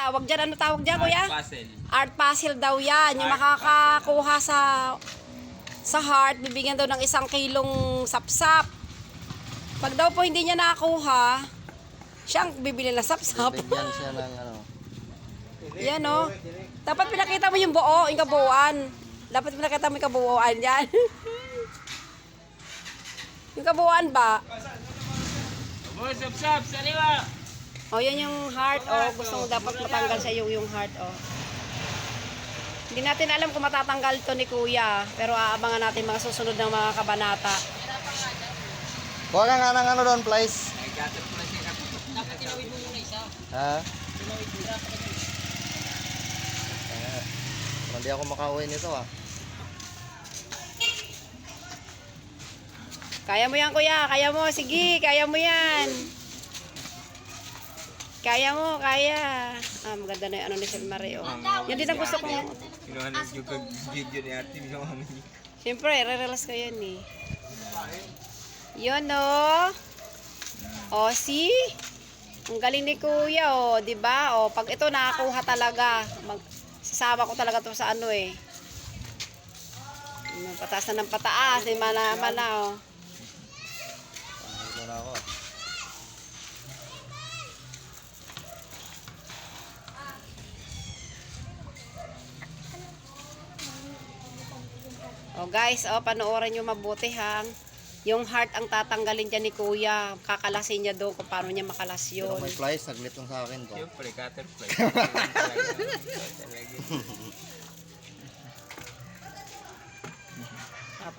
tawag dyan? Ano tawag dyan, kuya? Puzzle. Art puzzle daw yan. Yung makakakuha sa heart, bibigyan daw ng 1 kilong sapsap. Pag daw po hindi niya nakakuha, siya ang bibili ng sapsap. Bigyan siya ng ano. Yan o. Dapat pinakita mo yung buo, yung kabuuan. Dapat pinakita mo yung kabuuan yan. Yung kabuuan ba? Boy, sap-sap, saliwa! O, yan yung heart. O, gusto mo dapat matanggal sa iyo yung heart. O. Hindi natin alam kung matatanggal to ni Kuya. Pero aabangan natin mga susunod ng mga kabanata. Kuha ka nga ng ano doon, please. Ay, gatot pala siya kapit. Dapat tinawid mo muna isa. Ha? Tinawid mo. Dapat ka dun. Hindi ako makauwi nito ah. Kaya mo yan, Kuya. Kaya mo. Sige, kaya mo yan. Kaya mo, kaya. Ah, maganda na yung ano ni Sir Mario. Yan din ang gusto kong... Kinuhanan yung video ni Ate. Kinuhanan niya. Siyempre, re-relax ko yun eh. Yun o. O, see? Ang galing ni Kuya o, di ba? O, pag ito nakakuha talaga, sasama ko talaga to sa ano eh. Pataas na ng pataas, eh, mana-mana o. Ito na ako. O guys, o, panoorin nyo mabuti ha. Yung heart ang tatanggalin dyan ni Kuya. Kakalasin niya doon kung paano niya makalas Pero yun. may flies, saglit lang sa akin to. Siyempre, butterfly.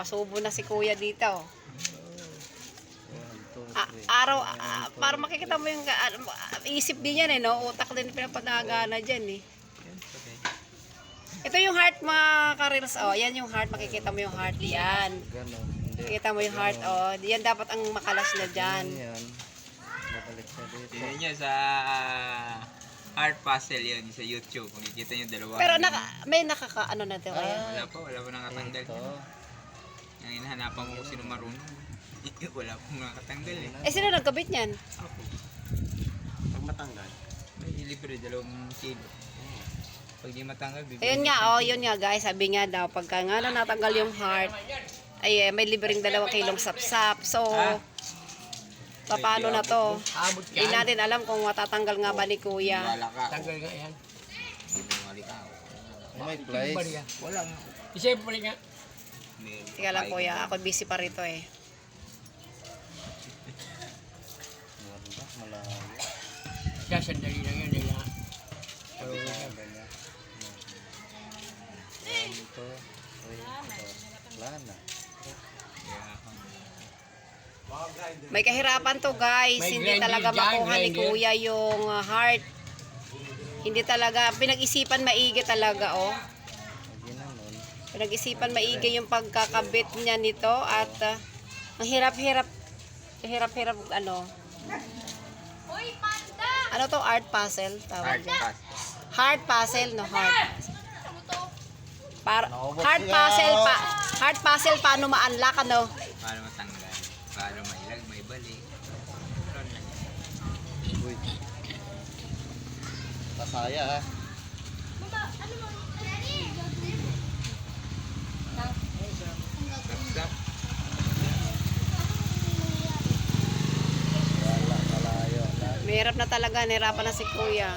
Pasubo na si Kuya dito. 1, 2, 3. Para makikita mo yung isip din yan eh, no? Utak din pinapanagana dyan eh. Ito yung heart mga karils, oh. Yan yung heart, makikita mo yung heart. Yan. Ganon. Hindi. Makikita mo yung heart, oh. Yan dapat ang makalas na dyan. Yan. Babalik siya dito. Tingnan niya sa art puzzle yan sa YouTube. Makikita niyo dalawa. Pero may ano na ito kaya? Wala po nakatanggal. Ito. Ang hinahanapan mo kung sino marunong. Wala pong nakatanggal eh. Eh, sino nagkabit niyan? Ako. Pag matanggal. May libre 2 kilo. Pag di matanggal, bibigyan. Ayun nga, oh, yun nga guys. Sabi nga daw, pagka nga na natanggal yung heart, ay may libreng 2 kilong sapsap. So, paano na to? Abot Hindi natin alam kung matatanggal nga ba ni Kuya. Wala ka. Tanggal nga yan. Hindi mo malikaw. May flies. Wala nga. Siyempre nga. Teka lang Kuya, ako busy pa rito eh. Ganda, malayo. Kaya sandali lang yan. Nila. Ito. Wala na. May kahirapan to guys. May Hindi grinder talaga dyan, makuha ni grinder. Kuya yung heart. Hindi talaga, pinag-isipan maigi talaga oh. Lagi na nun. Pinag-isipan maigi yung pagkakabit niya nito at ang hirap-hirap ano. Ano to? Art puzzle? Tawag Art dyan. puzzle. Heart puzzle, no? Heart. Naubos Heart puzzle, paano ma-unlock, ano? Para matanggal. Para mailag, may balik. Uy. Pasaya ha. Sapsap. Wala, malayo. Mahirap na talaga, nahirapan na si Kuya.